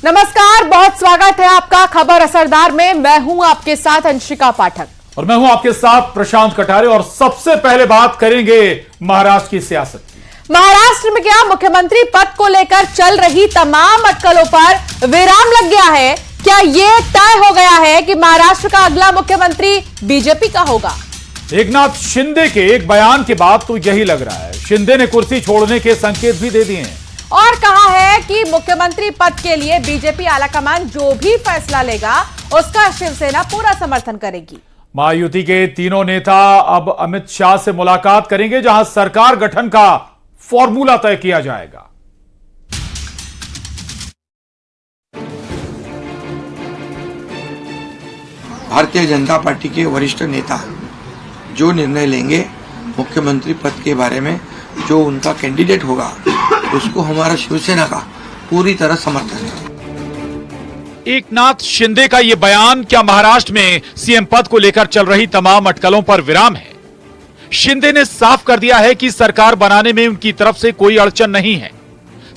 नमस्कार, बहुत स्वागत है आपका खबर असरदार में। मैं हूं आपके साथ अंशिका पाठक और मैं हूं आपके साथ प्रशांत कटारे। और सबसे पहले बात करेंगे महाराष्ट्र की सियासत की। महाराष्ट्र में क्या मुख्यमंत्री पद को लेकर चल रही तमाम अटकलों पर विराम लग गया है? क्या यह तय हो गया है कि महाराष्ट्र का अगला मुख्यमंत्री बीजेपी का होगा? एकनाथ शिंदे के एक बयान के बाद तो यही लग रहा है। शिंदे ने कुर्सी छोड़ने के संकेत भी दे दिए हैं और कहा है कि मुख्यमंत्री पद के लिए बीजेपी आलाकमान जो भी फैसला लेगा उसका शिवसेना पूरा समर्थन करेगी। महायुति के तीनों नेता अब अमित शाह से मुलाकात करेंगे, जहां सरकार गठन का फॉर्मूला तय किया जाएगा। भारतीय जनता पार्टी के वरिष्ठ नेता जो निर्णय लेंगे मुख्यमंत्री पद के बारे में, जो उनका कैंडिडेट होगा उसको हमारा शिवसेना का पूरी तरह समर्थन है। एकनाथ शिंदे का यह बयान क्या महाराष्ट्र में सीएम पद को लेकर चल रही तमाम अटकलों पर विराम है? शिंदे ने साफ कर दिया है कि सरकार बनाने में उनकी तरफ से कोई अड़चन नहीं है।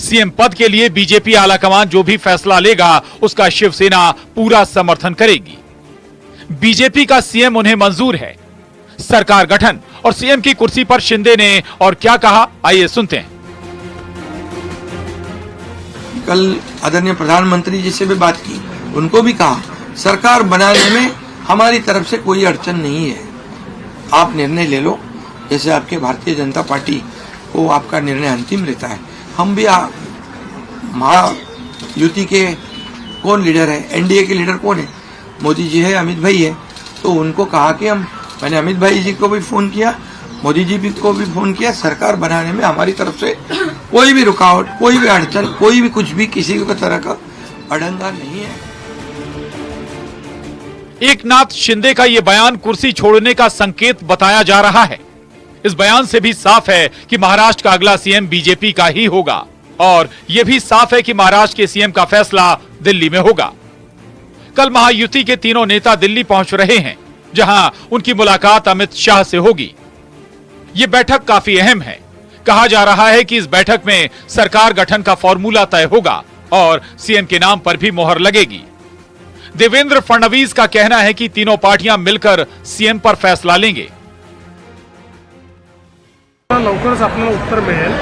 सीएम पद के लिए बीजेपी आलाकमान जो भी फैसला लेगा उसका शिवसेना पूरा समर्थन करेगी। बीजेपी का सीएम उन्हें मंजूर है। सरकार गठन और सीएम की कुर्सी पर शिंदे ने और क्या कहा, आइए सुनते हैं। कल आदरणीय प्रधानमंत्री जी से भी बात की, उनको भी कहा सरकार बनाने में हमारी तरफ से कोई अड़चन नहीं है, आप निर्णय ले लो जैसे आपके भारतीय जनता पार्टी को आपका निर्णय अंतिम रहता है। हम भी महायुति के कौन लीडर है, एनडीए के लीडर कौन है, मोदी जी है, अमित भाई है, तो उनको कहा कि मैंने अमित भाई जी को भी फोन किया, मोदी जी को भी फोन किया, सरकार बनाने में हमारी तरफ से कोई भी रुकावट, कोई भी अड़चन, कोई भी कुछ भी किसी भी तरह का अड़ंगा नहीं है। एकनाथ शिंदे का यह बयान कुर्सी छोड़ने का संकेत बताया जा रहा है। इस बयान से भी साफ है कि महाराष्ट्र का अगला सीएम बीजेपी का ही होगा और यह भी साफ है कि महाराष्ट्र के सीएम का फैसला दिल्ली में होगा। कल महायुति के तीनों नेता दिल्ली पहुंच रहे हैं, जहां उनकी मुलाकात अमित शाह से होगी। यह बैठक काफी अहम है। कहा जा रहा है कि इस बैठक में सरकार गठन का फॉर्मूला तय होगा और सीएम के नाम पर भी मोहर लगेगी। देवेंद्र फडणवीस का कहना है कि तीनों पार्टियां मिलकर सीएम पर फैसला लेंगे। लवकरच आपल्याला उत्तर मिळेल।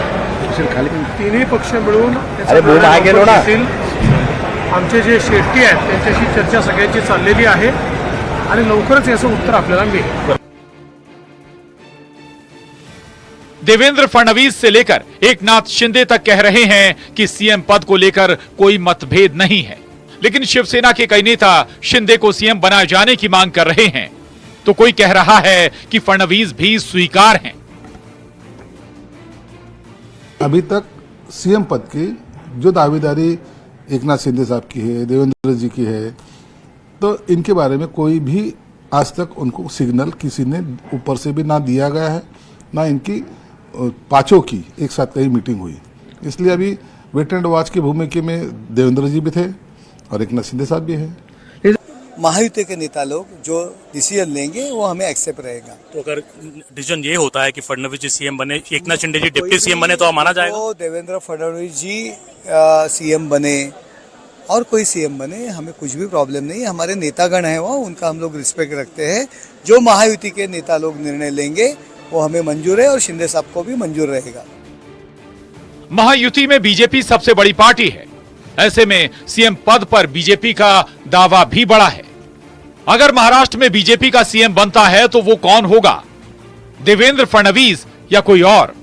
तिन्ही पक्ष मिळून आमचे जे शेट्टी आहेत त्यांच्याशी चर्चा सगळ्यांची चाललेली आहे आणि लवकरच याचं उत्तर आपल्याला मिळेल। देवेंद्र फडणवीस से लेकर एकनाथ शिंदे तक कह रहे हैं कि सीएम पद को लेकर कोई मतभेद नहीं है, लेकिन शिवसेना के कई नेता शिंदे को सीएम बनाए जाने की मांग कर रहे हैं, तो कोई कह रहा है कि फडणवीस भी स्वीकार हैं। अभी तक सीएम पद की जो दावेदारी एकनाथ शिंदे साहब की है, देवेंद्र जी की है, तो इनके बारे में कोई भी आज तक उनको सिग्नल किसी ने ऊपर से भी ना दिया गया है, ना इनकी पांचों की एक साथ कहीं मीटिंग हुई। इसलिए अभी वेट एंड वॉच की भूमिका में देवेंद्र जी भी थे और एकनाथ शिंदे साहब भी हैं। महायुति के नेता लोग जो डिसीजन लेंगे वो हमें एक्सेप्ट रहेगा। तो अगर डिसीजन ये होता है कि फडणवीस जी सीएम बने, एकनाथ शिंदे जी डिप्टी सीएम बने, तो माना जाएगा? तो देवेंद्र फडणवीस जी सीएम बने और कोई सीएम बने, हमें कुछ भी प्रॉब्लम नहीं है। हमारे नेतागण हैं वो, उनका हम लोग रिस्पेक्ट रखते हैं। जो महायुति के नेता लोग निर्णय लेंगे वो हमें मंजूर है और शिंदे साहब को भी मंजूर रहेगा। महायुति में बीजेपी सबसे बड़ी पार्टी है, ऐसे में सीएम पद पर बीजेपी का दावा भी बड़ा है। अगर महाराष्ट्र में बीजेपी का सीएम बनता है तो वो कौन होगा, देवेंद्र फडणवीस या कोई और?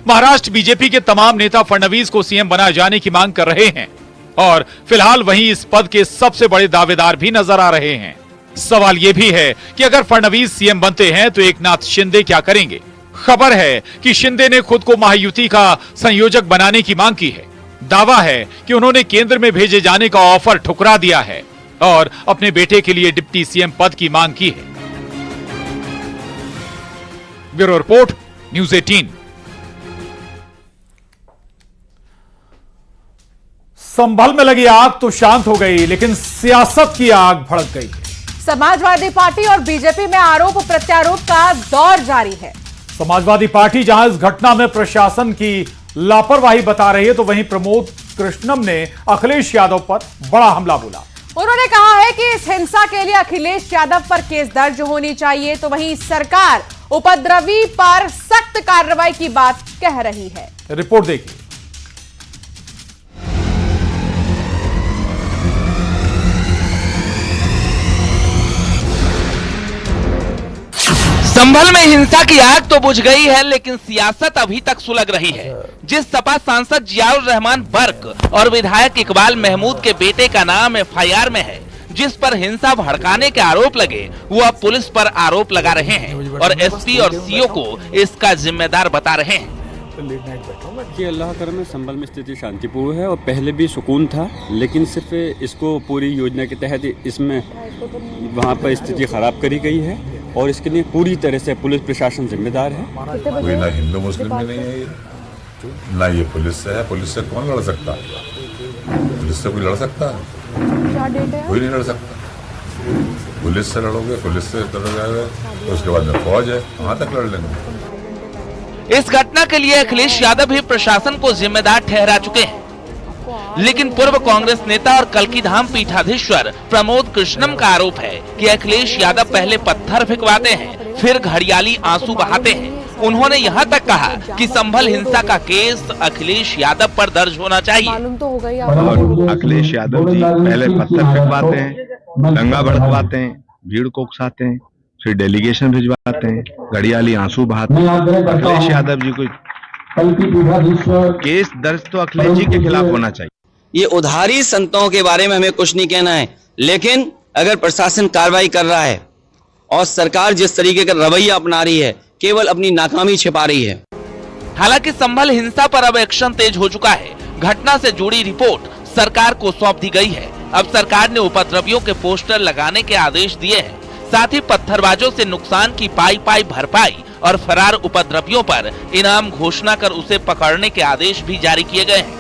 महाराष्ट्र बीजेपी के तमाम नेता फडणवीस को सीएम बनाए जाने की मांग कर रहे हैं और फिलहाल वहीं इस पद के सबसे बड़े दावेदार भी नजर आ रहे हैं। सवाल यह भी है कि अगर फडणवीस सीएम बनते हैं तो एकनाथ शिंदे क्या करेंगे? खबर है कि शिंदे ने खुद को महायुति का संयोजक बनाने की मांग की है। दावा है कि उन्होंने केंद्र में भेजे जाने का ऑफर ठुकरा दिया है और अपने बेटे के लिए डिप्टी सीएम पद की मांग की है। Bureau report, news 18। संभल में लगी आग तो शांत हो गई, लेकिन सियासत की आग भड़क गई है। समाजवादी पार्टी और बीजेपी में आरोप प्रत्यारोप का दौर जारी है। समाजवादी पार्टी जहां इस घटना में प्रशासन की लापरवाही बता रही है, तो वहीं प्रमोद कृष्णम ने अखिलेश यादव पर बड़ा हमला बोला। उन्होंने कहा है कि इस हिंसा के लिए अखिलेश यादव पर केस दर्ज होनी चाहिए, तो वहीं सरकार उपद्रवी पर सख्त कार्रवाई की बात कह रही है। रिपोर्ट देखिए। संभल में हिंसा की आग तो बुझ गई है, लेकिन सियासत अभी तक सुलग रही है। जिस सपा सांसद जियाउर रहमान बर्क और विधायक इकबाल महमूद के बेटे का नाम एफआईआर में है, जिस पर हिंसा भड़काने के आरोप लगे, वो अब पुलिस पर आरोप लगा रहे हैं और एसपी और सीओ को इसका जिम्मेदार बता रहे हैं। जी अल्लाह करम में संभल में स्थिति शांतिपूर्ण है और पहले भी सुकून था, लेकिन सिर्फ इसको पूरी योजना के तहत इसमें वहाँ पर स्थिति खराब करी गई है और इसके लिए पूरी तरह से पुलिस प्रशासन जिम्मेदार है। कोई ना हिंदू मुस्लिम में नहीं है, ना ये पुलिस से है। पुलिस से कौन लड़ सकता है? पुलिस से कोई लड़ सकता है? कोई नहीं लड़ सकता। पुलिस से लड़ोगे, पुलिस से लड़ोगे, तो उसके बाद में फौज है, वहां तक लड़ लेंगे। इस घटना के लिए अखिलेश यादव भी प्रशासन को जिम्मेदार ठहरा चुके हैं, लेकिन पूर्व कांग्रेस नेता और कल्कीधाम पीठाधीश्वर प्रमोद कृष्णम का आरोप है कि अखिलेश यादव पहले पत्थर फेंकवाते हैं, फिर घड़ियाली आंसू बहाते हैं। उन्होंने यहां तक कहा कि संभल हिंसा का केस अखिलेश यादव पर दर्ज होना चाहिए। और अखिलेश यादव जी पहले पत्थर फेंकवाते हैं, दंगा भड़कवाते हैं, भीड़ को उकसाते हैं, फिर डेलीगेशन भिजवाते हैं, घड़ियाली आंसू बहाते हैं। अखिलेश यादव जी को केस दर्ज तो अखिलेश जी के खिलाफ होना चाहिए। ये उधारी संतों के बारे में हमें कुछ नहीं कहना है, लेकिन अगर प्रशासन कार्रवाई कर रहा है और सरकार जिस तरीके का रवैया अपना रही है, केवल अपनी नाकामी छिपा रही है। हालांकि संभल हिंसा पर अब एक्शन तेज हो चुका है। घटना से जुड़ी रिपोर्ट सरकार को सौंप दी गई है। अब सरकार ने उपद्रवियों के पोस्टर लगाने के आदेश दिए हैं, साथ ही पत्थरबाजों से नुकसान की पाई भरपाई और फरार उपद्रवियों पर इनाम घोषणा कर उसे पकड़ने के आदेश भी जारी किए गए हैं।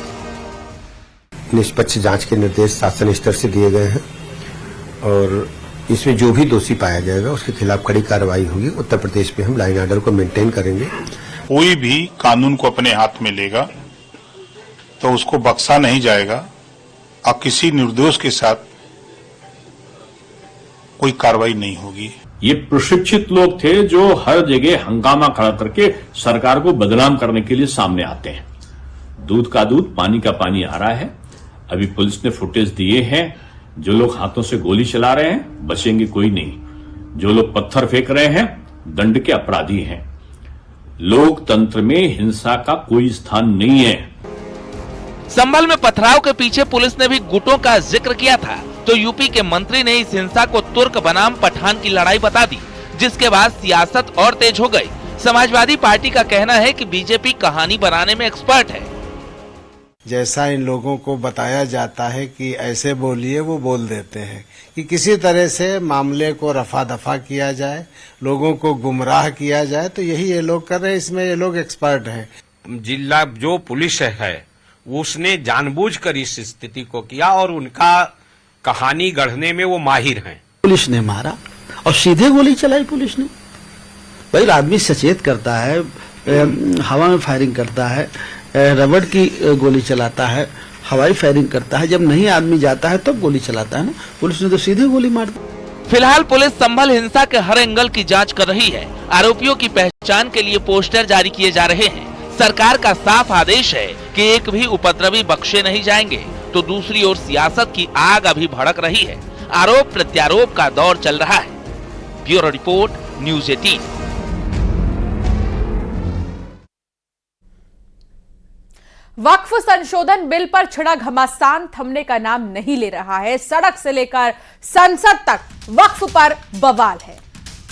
निष्पक्ष जांच के निर्देश शासन स्तर से दिए गए हैं और इसमें जो भी दोषी पाया जाएगा उसके खिलाफ कड़ी कार्रवाई होगी। उत्तर प्रदेश में हम लाइन ऑर्डर को मेंटेन करेंगे। कोई भी कानून को अपने हाथ में लेगा तो उसको बख्शा नहीं जाएगा और किसी निर्दोष के साथ कोई कार्रवाई नहीं होगी। ये प्रशिक्षित लोग थे जो हर जगह हंगामा खड़ा करके सरकार को बदनाम करने के लिए सामने आते हैं। दूध का दूध, पानी का पानी आ रहा है। अभी पुलिस ने फुटेज दिए हैं। जो लोग हाथों से गोली चला रहे हैं बचेंगे कोई नहीं। जो लोग पत्थर फेंक रहे हैं दंड के अपराधी हैं। लोकतंत्र में हिंसा का कोई स्थान नहीं है। संभल में पथराव के पीछे पुलिस ने भी गुटों का जिक्र किया था, तो यूपी के मंत्री ने इस हिंसा को तुर्क बनाम पठान की लड़ाई बता दी, जिसके बाद सियासत और तेज हो गई। समाजवादी पार्टी का कहना है कि बीजेपी कहानी बनाने में एक्सपर्ट है। जैसा इन लोगों को बताया जाता है कि ऐसे बोलिए, वो बोल देते हैं कि किसी तरह से मामले को रफा दफा किया जाए, लोगों को गुमराह किया जाए, तो यही ये लोग कर रहे हैं। इसमें ये लोग एक्सपर्ट हैं। जिला जो पुलिस है उसने जानबूझकर इस स्थिति को किया और उनका कहानी गढ़ने में वो माहिर हैं। पुलिस ने मारा और सीधे गोली चलाई पुलिस ने। भाई आदमी सचेत करता है, हवा में फायरिंग करता है, रबड़ की गोली चलाता है, हवाई फायरिंग करता है। जब नहीं आदमी जाता है तब तो गोली चलाता है ना। पुलिस ने तो सीधे गोली मार दी। फिलहाल पुलिस संभल हिंसा के हर एंगल की जांच कर रही है। आरोपियों की पहचान के लिए पोस्टर जारी किए जा रहे हैं। सरकार का साफ आदेश है कि एक भी उपद्रवी बख्शे नहीं जाएंगे, तो दूसरी ओर सियासत की आग अभी भड़क रही है। आरोप प्रत्यारोप का दौर चल रहा है। Bureau report, news 18। वक्फ संशोधन बिल पर छिड़ा घमासान थमने का नाम नहीं ले रहा है। सड़क से लेकर संसद तक वक्फ पर बवाल है।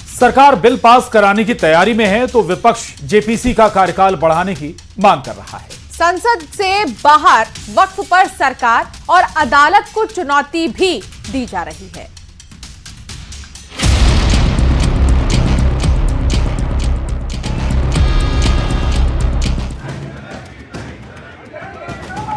सरकार बिल पास कराने की तैयारी में है, तो विपक्ष जेपीसी का कार्यकाल बढ़ाने की मांग कर रहा है। संसद से बाहर वक्फ पर सरकार और अदालत को चुनौती भी दी जा रही है।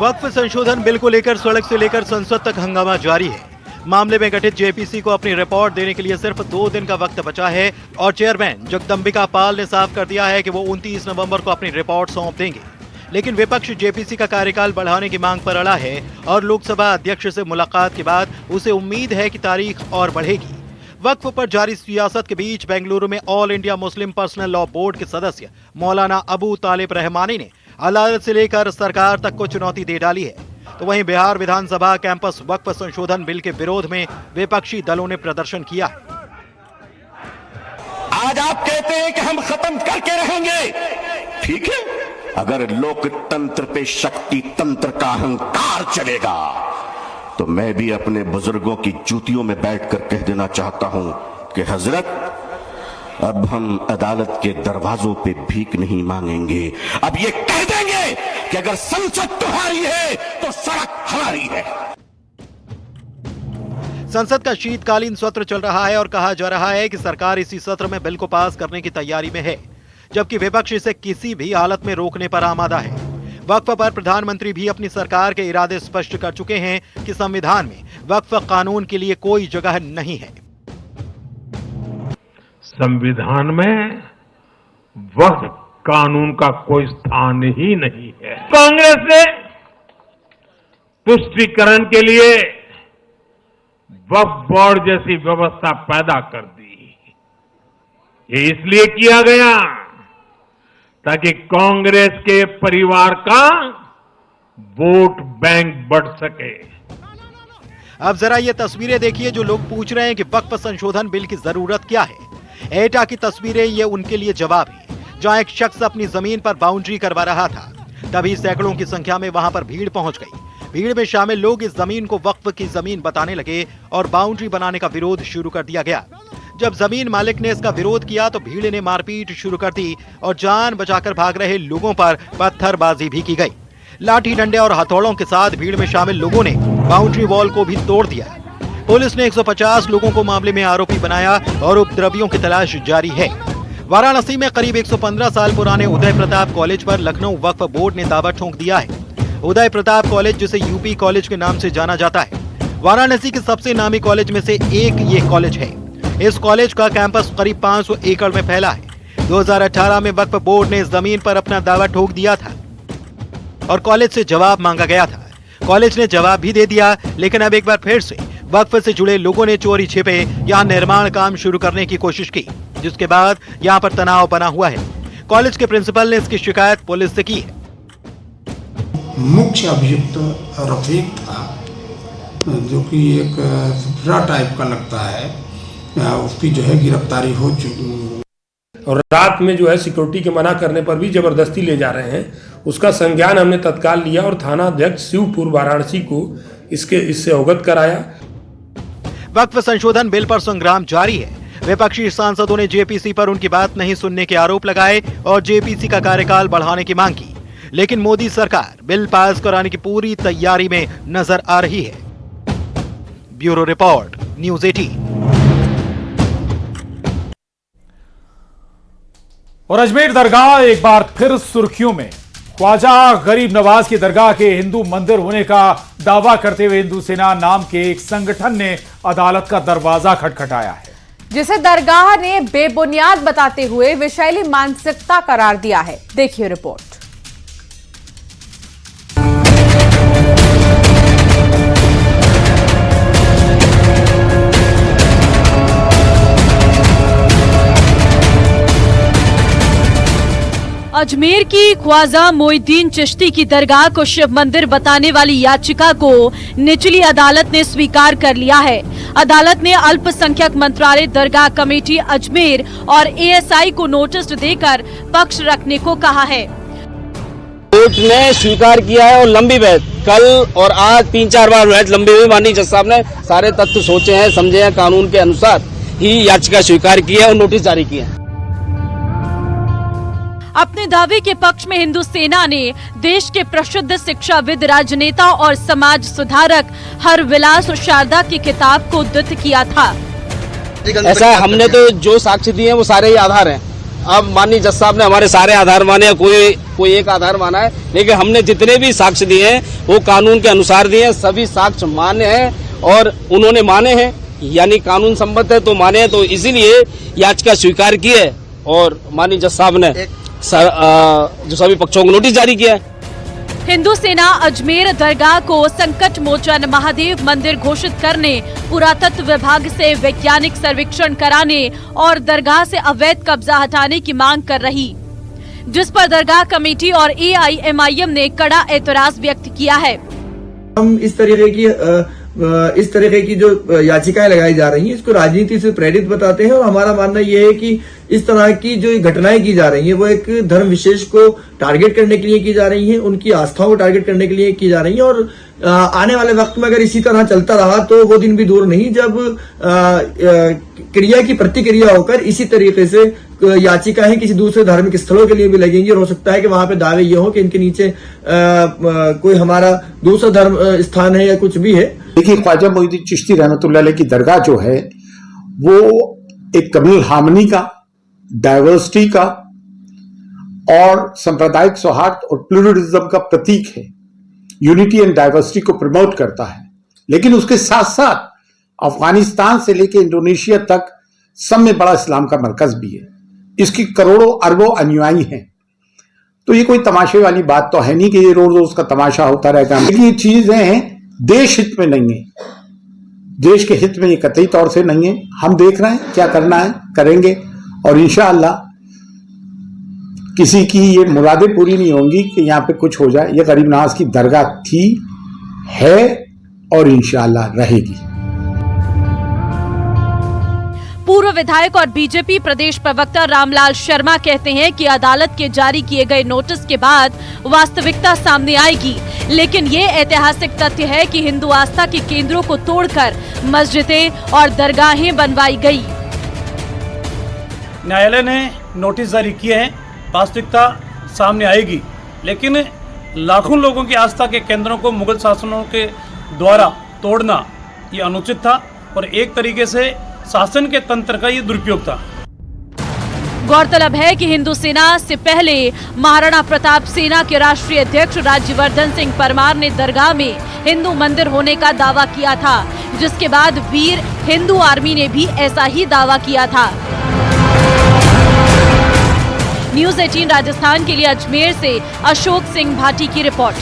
वक्फ संशोधन बिल को लेकर सड़क से लेकर संसद तक हंगामा जारी है। मामले में गठित जेपीसी को अपनी रिपोर्ट देने के लिए सिर्फ 2 दिन का वक्त बचा है और चेयरमैन जगदम्बिका पाल ने साफ कर दिया है कि वो 29 नवंबर को अपनी रिपोर्ट सौंप देंगे। लेकिन विपक्ष जेपीसी का कार्यकाल बढ़ाने की मांग पर अड़ा है और लोकसभा अध्यक्ष से मुलाकात के बाद उसे उम्मीद है कि तारीख और बढ़ेगी। वक्फ पर जारी सियासत के बीच बेंगलुरु में all India Muslim personal law board के सदस्य मौलाना अबू तालिब रहमानी ने अदालत से लेकर सरकार तक को चुनौती दे डाली है। तो वहीं बिहार विधानसभा कैंपस वक्फ संशोधन बिल के विरोध में विपक्षी दलों ने प्रदर्शन किया है। आज आप कहते हैं कि हम खत्म करके रहेंगे, ठीक है। अगर लोकतंत्र पे शक्ति तंत्र का अहंकार चलेगा तो मैं भी अपने बुजुर्गों की जूतियों में बैठकर कह देना चाहता हूं कि हजरत, अब हम अदालत के दरवाजों पे भीख नहीं मांगेंगे। अब ये कह देंगे कि अगर संसद तुम्हारी है तो सड़क हमारी है। संसद का शीतकालीन सत्र चल रहा है और कहा जा रहा है कि सरकार इसी सत्र में बिल को पास करने की तैयारी में है, जबकि विपक्ष इसे किसी भी हालत में रोकने पर आमादा है। वक्फ पर प्रधानमंत्री भी अपनी सरकार के इरादे स्पष्ट कर चुके हैं कि संविधान में वक्फ कानून के लिए कोई जगह नहीं है। संविधान में वक्फ कानून का कोई स्थान ही नहीं है। कांग्रेस ने तुष्टीकरण के लिए वक्फ बोर्ड जैसी व्यवस्था पैदा कर दी। ये इसलिए किया गया ताकि कांग्रेस के परिवार का वोट बैंक बढ़ सके। अब जरा ये तस्वीरें देखिए जो लोग पूछ रहे हैं कि वक्फ संशोधन बिल की जरूरत क्या है। एटा की तस्वीरें ये उनके लिए जवाब है, जहां एक शख्स अपनी जमीन पर बाउंड्री करवा रहा था, तभी सैकड़ों की संख्या में वहां पर भीड़ पहुंच गई। भीड़ में शामिल लोग इस जमीन को वक्फ की जमीन बताने लगे और बाउंड्री बनाने का विरोध शुरू कर दिया गया। जब जमीन मालिक ने इसका विरोध किया तो भीड़ ने मारपीट शुरू कर दी और जान बचाकर भाग रहे लोगों पर पत्थरबाजी भी की गई। लाठी डंडे और हथौड़ों के साथ भीड़ में शामिल लोगों ने बाउंड्री वॉल को भी तोड़ दिया। पुलिस ने 150 लोगों को मामले में आरोपी बनाया और उपद्रवियों की तलाश जारी है। वाराणसी में करीब 115 साल पुराने उदय प्रताप कॉलेज पर लखनऊ वक्फ बोर्ड ने दावा ठोक दिया है। उदय प्रताप कॉलेज, जिसे यूपी कॉलेज के नाम से जाना जाता है, वाराणसी के सबसे नामी कॉलेज में से एक ये कॉलेज है। इस कॉलेज का कैंपस करीब 500 एकड़ में फैला है। 2018 में वक्फ बोर्ड ने इस जमीन पर अपना दावा ठोक दिया था और कॉलेज से जवाब मांगा गया था। कॉलेज ने जवाब भी दे दिया, लेकिन अब एक बार फिर से वक्फ से जुड़े लोगों ने चोरी छिपे यहाँ निर्माण काम शुरू करने की कोशिश की, जिसके बाद यहाँ पर तनाव बना हुआ है। कॉलेज के प्रिंसिपल ने इसकी शिकायत पुलिस से की है। मुख्य अभियुक्त रफीक था, जो कि एक बुरा टाइप का लगता है, उसकी जो है गिरफ्तारी हो चुकी। और रात में जो है सिक्योरिटी के मना करने पर भी जबरदस्ती ले जा रहे हैं, उसका संज्ञान हमने तत्काल लिया और थाना अध्यक्ष शिवपुर वाराणसी को इससे अवगत कराया। वक्फ संशोधन बिल पर संग्राम जारी है। विपक्षी सांसदों ने जेपीसी पर उनकी बात नहीं सुनने के आरोप लगाए और जेपीसी का कार्यकाल बढ़ाने की मांग की, लेकिन मोदी सरकार बिल पास कराने की पूरी तैयारी में नजर आ रही है। Bureau report, news 18। और अजमेर दरगाह एक बार फिर सुर्खियों में। ख्वाजा गरीब नवाज की दरगाह के हिंदू मंदिर होने का दावा करते हुए हिंदू सेना नाम के एक संगठन ने अदालत का दरवाजा खटखटाया है, जिसे दरगाह ने बेबुनियाद बताते हुए विषैली मानसिकता करार दिया है। देखिए रिपोर्ट। अजमेर की ख्वाजा मोइनुद्दीन चिश्ती की दरगाह को शिव मंदिर बताने वाली याचिका को निचली अदालत ने स्वीकार कर लिया है। अदालत ने अल्पसंख्यक मंत्रालय, दरगाह कमेटी अजमेर और एएसआई को नोटिस देकर पक्ष रखने को कहा है। कोर्ट ने स्वीकार किया है और लंबी बहस कल और आज 3-4 बार बहस लंबी हुई। माननीय जज साहब ने सारे तथ्य सोचे हैं, समझे हैं, कानून के अनुसार ही याचिका स्वीकार की है और नोटिस जारी किया है। अपने दावे के पक्ष में हिंदू सेना ने देश के प्रसिद्ध शिक्षाविद, राजनेता और समाज सुधारक हरविलास शारदा की किताब को उद्धृत किया था। ऐसा हमने तो जो साक्ष्य दिए हैं वो सारे ही आधार हैं। अब माननीय जज साहब ने हमारे सारे आधार माने, कोई एक आधार माना है, लेकिन हमने जितने भी साक्ष्य दिए हैं वो कानून के अनुसार दिए हैं। सभी साक्ष्य मान्य हैं और उन्होंने माने हैं, यानी कानून सम्मत है तो माने हैं, तो इसीलिए याचिका स्वीकार की है और माननीय जज साहब ने जो सभी पक्षों को नोटिस जारी किया है। हिंदू सेना अजमेर दरगाह को संकट मोचन महादेव मंदिर घोषित करने, पुरातत्व विभाग से वैज्ञानिक सर्वेक्षण कराने और दरगाह से अवैध कब्जा हटाने की मांग कर रही, जिस पर दरगाह कमेटी और AIMIM ने कड़ा एतराज व्यक्त किया है। हम इस तरीके की जो याचिकाएं लगाई जा रही हैं इसको राजनीति से प्रेरित बताते हैं और हमारा मानना यह है कि इस तरह की जो घटनाएं की जा रही हैं वो एक धर्म विशेष को टारगेट करने के लिए की जा रही हैं, उनकी आस्थाओं को टारगेट करने के लिए की जा रही हैं और आने वाले वक्त में अगर इसी तरह चलता रहा तो वो दिन भी दूर नहीं जब क्रिया की प्रतिक्रिया होकर इसी तरीके से याचिकाएं किसी दूसरे धार्मिक स्थलों के लिए भी लगेंगी और हो सकता है कि वहां पे दावे ये हो कि इनके नीचे कोई हमारा दूसरा धर्म स्थान है या कुछ भी है। देखिए, ख्वाजा मोइनुद्दीन चिश्ती रहमतुल्लाह अलैह की दरगाह जो है वो एक कम्युनल हार्मनी का, डाइवर्सिटी का और सांप्रदायिक सौहार्द और प्लूरलिज्म का प्रतीक है। यूनिटी एंड डाइवर्सिटी को प्रमोट करता है, लेकिन उसके साथ साथ अफगानिस्तान से लेकर इंडोनेशिया तक सब में बड़ा इस्लाम का मरकज भी है। इसकी करोड़ों अरबों अनुयायी हैं। तो ये कोई तमाशे वाली बात तो है नहीं कि ये रोज रोज का तमाशा होता रहता है। लेकिन ये चीजें देश हित में नहीं है, देश के हित में ये कतई तौर से नहीं है। हम देख रहे हैं क्या करना है, करेंगे और इंशाअल्लाह किसी की ये मुरादें पूरी नहीं होंगी कि यहाँ पे कुछ हो जाए। ये गरीब नवाज की दरगाह थी, है और इंशाअल्लाह रहेगी। पूर्व विधायक और बीजेपी प्रदेश प्रवक्ता रामलाल शर्मा कहते हैं कि अदालत के जारी किए गए नोटिस के बाद वास्तविकता सामने आएगी, लेकिन ये ऐतिहासिक तथ्य है कि हिंदू आस्था के केंद्रों को तोड़कर मस्जिदें और दरगाहें बनवाई गई। न्यायालय ने नोटिस जारी किए हैं, वास्तविकता सामने आएगी, लेकिन लाखों लोगों की आस्था के केंद्रों को मुगल शासनों के द्वारा तोड़ना ये अनुचित था और एक तरीके से शासन के तंत्र का ये दुरुपयोग था। गौरतलब है कि हिंदू सेना से पहले महाराणा प्रताप सेना के राष्ट्रीय अध्यक्ष राज्यवर्धन सिंह परमार ने दरगाह में हिंदू मंदिर होने का दावा किया था, जिसके बाद वीर हिंदू आर्मी ने भी ऐसा ही दावा किया था। न्यूज़ 18 राजस्थान के लिए अजमेर से अशोक सिंह भाटी की रिपोर्ट।